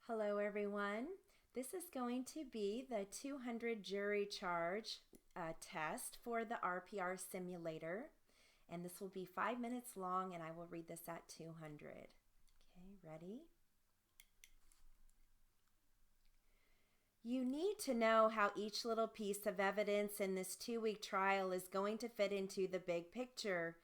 Hello, everyone. This is going to be the 200 jury charge test for the RPR simulator. And this will be 5 minutes long, and I will read this at 200. Okay, ready? You need to know how each little piece of evidence in this 2-week trial is going to fit into the big picture.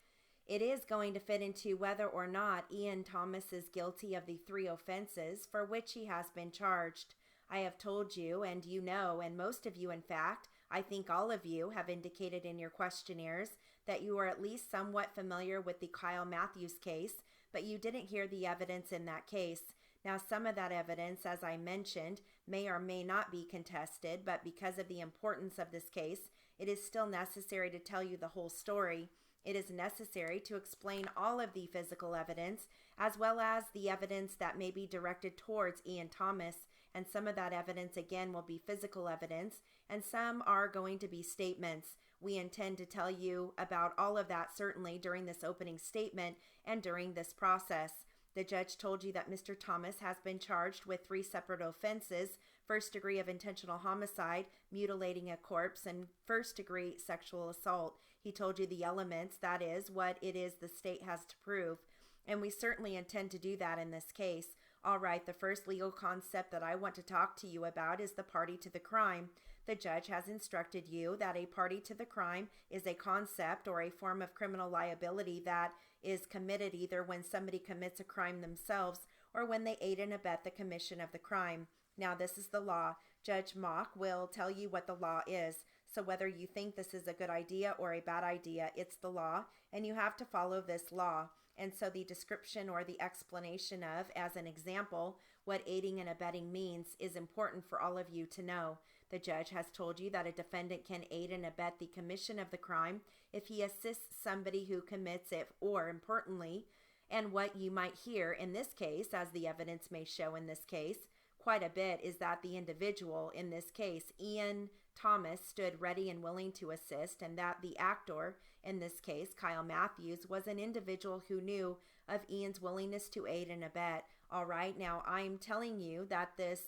It is going to fit into whether or not Ian Thomas is guilty of the 3 offenses for which he has been charged. I have told you, and you know, and most of you, in fact, I think all of you have indicated in your questionnaires that you are at least somewhat familiar with the Kyle Matthews case, but you didn't hear the evidence in that case. Now, some of that evidence, as I mentioned, may or may not be contested, but because of the importance of this case, it is still necessary to tell you the whole story. It is necessary to explain all of the physical evidence, as well as the evidence that may be directed towards Ian Thomas, and some of that evidence, again, will be physical evidence, and some are going to be statements. We intend to tell you about all of that, certainly, during this opening statement and during this process. The judge told you that Mr. Thomas has been charged with 3 separate offenses: first degree of intentional homicide, mutilating a corpse, and first degree sexual assault. He told you the elements, that is, what it is the state has to prove. And we certainly intend to do that in this case. All right, the first legal concept that I want to talk to you about is the party to the crime. The judge has instructed you that a party to the crime is a concept or a form of criminal liability that is committed either when somebody commits a crime themselves or when they aid and abet the commission of the crime. Now, this is the law. Judge Mock will tell you what the law is. So whether you think this is a good idea or a bad idea, it's the law, and you have to follow this law. And so the description or the explanation of, as an example, what aiding and abetting means is important for all of you to know. The judge has told you that a defendant can aid and abet the commission of the crime if he assists somebody who commits it, or importantly, and what you might hear in this case, as the evidence may show in this case, quite a bit, is that the individual, in this case, Ian Thomas, stood ready and willing to assist, and that the actor, in this case, Kyle Matthews, was an individual who knew of Ian's willingness to aid and abet. All right, now I'm telling you that this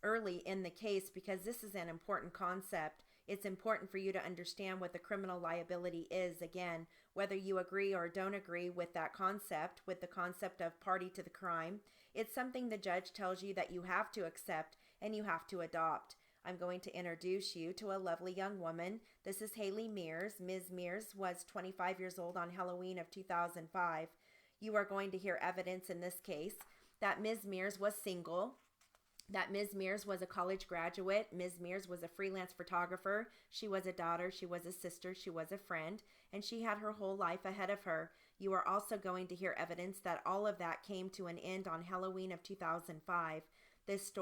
early in the case because this is an important concept. It's important for you to understand what the criminal liability is. Again, whether you agree or don't agree with that concept, with the concept of party to the crime, it's something the judge tells you that you have to accept and you have to adopt. I'm going to introduce you to a lovely young woman. This is Haley Mears. Ms. Mears was 25 years old on Halloween of 2005. You are going to hear evidence in this case that Ms. Mears was single, that Ms. Mears was a college graduate. Ms. Mears was a freelance photographer. She was a daughter. She was a sister. She was a friend. And she had her whole life ahead of her. You are also going to hear evidence that all of that came to an end on Halloween of 2005. This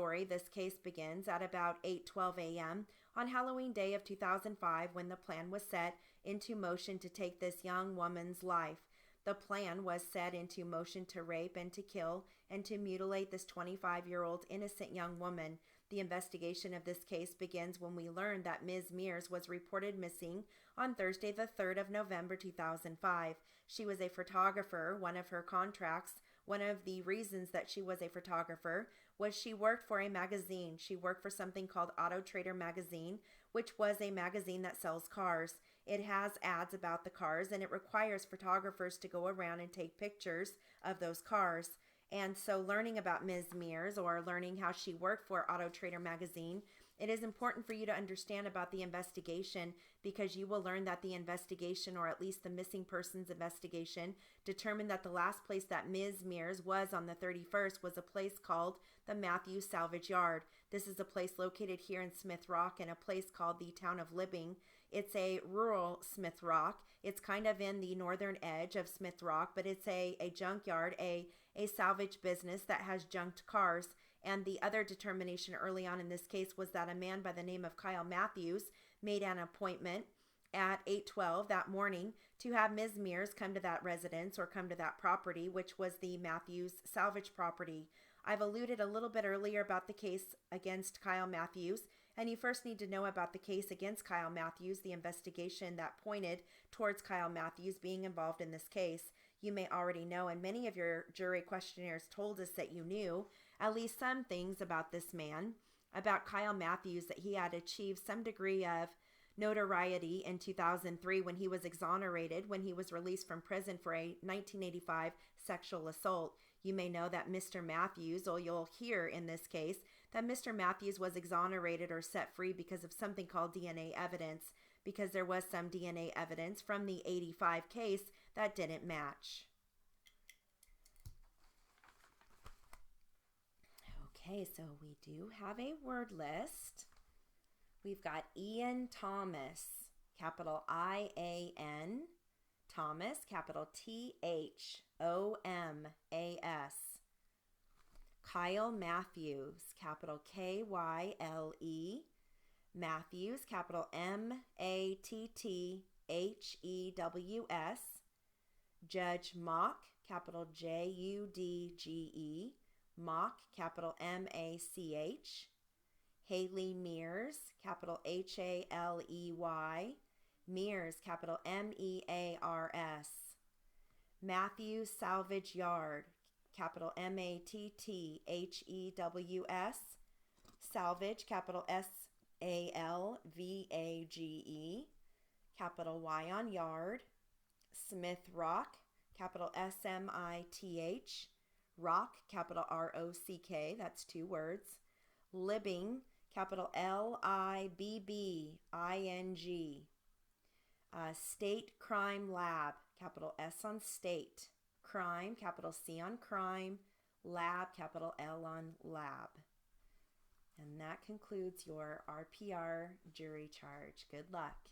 case begins at about 8:12 a.m. on Halloween day of 2005 when the plan was set into motion to take this young woman's life. The plan was set into motion to rape and to kill and to mutilate this 25-year-old innocent young woman. The investigation of this case begins when we learned that Ms. Mears was reported missing on Thursday, the 3rd of November 2005. She was a photographer. One of her contracts, one of the reasons that she was a photographer, was she worked for a magazine. She worked for something called Auto Trader magazine, which was a magazine that sells cars. It has ads about the cars, and it requires photographers to go around and take pictures of those cars. And so learning about Ms. Mears, or learning how she worked for Auto Trader magazine, it is important for you to understand about the investigation because you will learn that the investigation, or at least the missing persons investigation, determined that the last place that Ms. Mears was on the 31st was a place called the Matthews Salvage Yard. This is a place located here in Smith Rock in a place called the Town of Libing. It's a rural Smith Rock. It's kind of in the northern edge of Smith Rock, but it's a junkyard, a salvage business that has junked cars. And the other determination early on in this case was that a man by the name of Kyle Matthews made an appointment at 8:12 that morning to have Ms. Mears come to that residence or come to that property, which was the Matthews salvage property. I've alluded a little bit earlier about the case against Kyle Matthews, and you first need to know about the case against Kyle Matthews, the investigation that pointed towards Kyle Matthews being involved in this case. you may already know, and many of your jury questionnaires told us that you knew at least some things about this man, about Kyle Matthews, that he had achieved some degree of notoriety in 2003 when he was exonerated, when he was released from prison for a 1985 sexual assault. You may know that Mr. Matthews, or you'll hear in this case, that Mr. Matthews was exonerated or set free because of something called DNA evidence, because there was some DNA evidence from the 85 case that didn't match. Okay, so we do have a word list. We've got Ian Thomas, capital I-A-N, Thomas, capital T-H-O-M-A-S. Kyle Matthews, capital K-Y-L-E, Matthews, capital M-A-T-T-H-E-W-S. Judge Mock, capital J-U-D-G-E, Mock, capital M-A-C-H. Haley Mears, capital H-A-L-E-Y, Mears, capital M-E-A-R-S. Matthew Salvage Yard, capital M-A-T-T-H-E-W-S. Salvage, capital S-A-L-V-A-G-E, capital Y on Yard. Smith Rock, capital S-M-I-T-H. Rock, capital R-O-C-K, that's 2 words. Libbing, capital L-I-B-B-I-N-G. State Crime Lab, capital S on State. Crime, capital C on Crime. Lab, capital L on Lab. And that concludes your RPR jury charge. Good luck.